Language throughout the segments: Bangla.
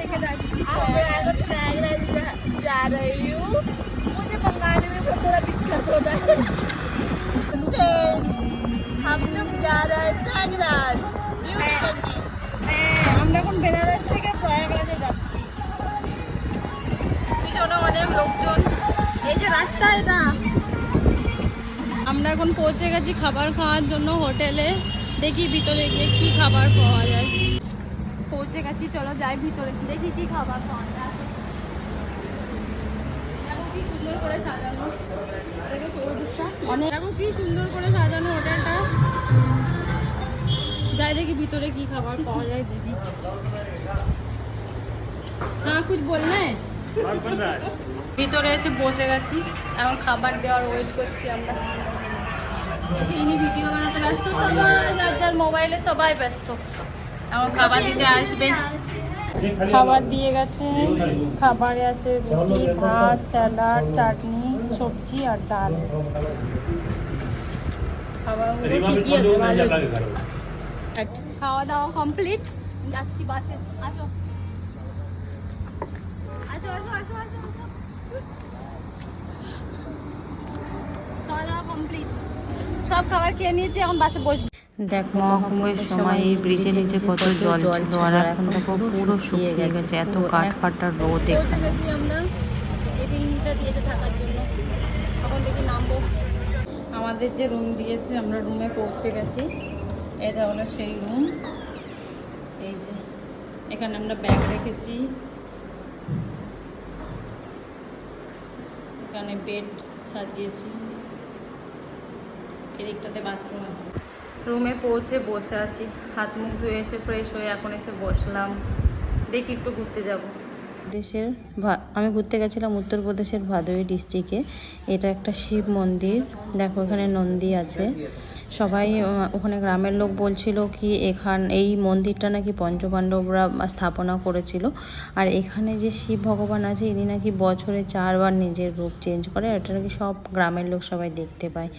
लेके जा रही हूँ। मुझे बंगाली में थोड़ा दिक्कत होता है। हम लोग जा रहे हैं प्रयागराज। আমরা এখন বেনারস থেকে প্রয়াগরাজে যাচ্ছি। পিছনে অনেক লোকজন, এই যে রাস্তা এটা। আমরা এখন পৌঁছে গেছি খাবার খাওয়ার জন্য হোটেলে। দেখি ভিতরে গিয়ে কি খাবার পাওয়া যায়। পৌঁছে গেছি, চলো যাই ভিতরে দেখি কি খাবার পাওয়া যায়। দেখো কি সুন্দর করে সাজানো, দেখো কি সুন্দর করে সাজানো হোটেলটা। যাই দেখি ভিতরে কি খাবার পাওয়া যায় দেখি। হ্যাঁ কুছ বলনা है? ভিতরে এসে বসে গেছি, এখন খাবার দেওয়ার ওয়েট করছি আমরা। ইনি ভিডিও বানাতে ব্যস্ত, সবাই যার যার মোবাইলে সবাই ব্যস্ত। এখন খাবার দিতে আসবে। খাবার দিয়ে গেছে, খাবারে আছে রুটি, ভাত, স্যালাড, চাটনি, সবজি আর ডাল। খাওয়া দাওয়া কমপ্লিট, যাচ্ছি বাসে। আসো আসো আসো আসো আসো। খাওয়া দাওয়া কমপ্লিট, সব খাবার খেয়ে নিয়েছি, এখন বাসে বসবো। দেখ মহাকুম্ভের সময় এই ব্রিজের নিচে কত জল ছিল, আর এখন দেখো পুরো শুকিয়ে গেছে, এত কাঠ ফাটা রোদ। পৌঁছে গেছি আমরা এই দিনটা দিয়েছে থাকার জন্য। এখন দেখি নামবো। আমাদের যে রুম দিয়েছে, আমরা রুমে পৌঁছে গেছি। এটা হলো সেই রুম। এই যে এখানে আমরা ব্যাগ রেখেছি, এখানে বেড সাজিয়েছি, এদিকটাতে বাথরুম আছে। রুমে পৌঁছে বসে আছি, হাত মুখ ধুয়ে এসে ফ্রেশ হয়ে এখন এসে বসলাম। দেখি একটু ঘুরতে যাব। আমি ঘুরতে গেছিলাম উত্তরপ্রদেশের ভাদোই ডিস্ট্রিক্টে। এটা একটা শিব মন্দির, দেখো এখানে নন্দী আছে। সবাই ওখানে গ্রামের লোক বলছিল কি এই মন্দিরটা নাকি পঞ্চপাণ্ডবরা স্থাপনা করেছিল। আর এখানে যে শিব ভগবান আছে, ইনি নাকি বছরে 4 বার নিজের রূপ চেঞ্জ করে। এটা নাকি সব গ্রামের লোক সবাই দেখতে পায়।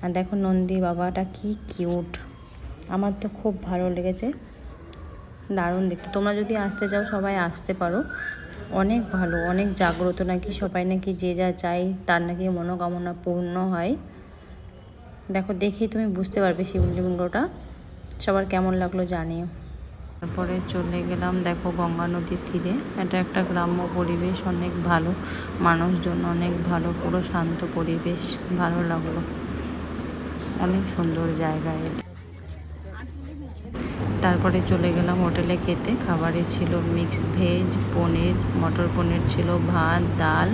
আর দেখো নন্দী বাবাটা কি কিউট, আমার তো খুব ভালো লেগেছে, দারুণ দেখতে। তোমরা যদি আসতে চাও সবাই আসতে পারো, অনেক ভালো, অনেক জাগ্রত নাকি। সবাই নাকি যে যা চাই তার নাকি মনোকামনা পূর্ণ হয়। দেখো দেখেই তুমি বুঝতে পারবে শিবলিঙ্গটা। সবার কেমন লাগলো জানিও। তারপরে চলে গেলাম দেখো গঙ্গা নদীর তীরে। এটা একটা গ্রাম্য পরিবেশ, অনেক ভালো, মানুষজন অনেক ভালো, পুরো শান্ত পরিবেশ, ভালো লাগলো, অনেক সুন্দর জায়গা এটা। তারপরে চলে গেলাম হোটেলে খেতে। খাবারে ছিল মিক্স ভেজ, পনির, মটর পনির ছিল, ভাত, ডাল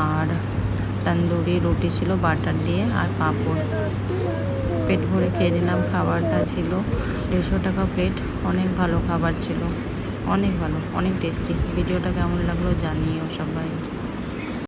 আর তন্দুরি রুটি ছিল বাটার দিয়ে, আর পাঁপড়। পেট ভরে খেয়ে নিলাম। খাবারটা ছিল 150 টাকা প্লেট, অনেক ভালো খাবার ছিল, অনেক ভালো, অনেক টেস্টি। ভিডিওটা কেমন লাগলো জানিও সবাই।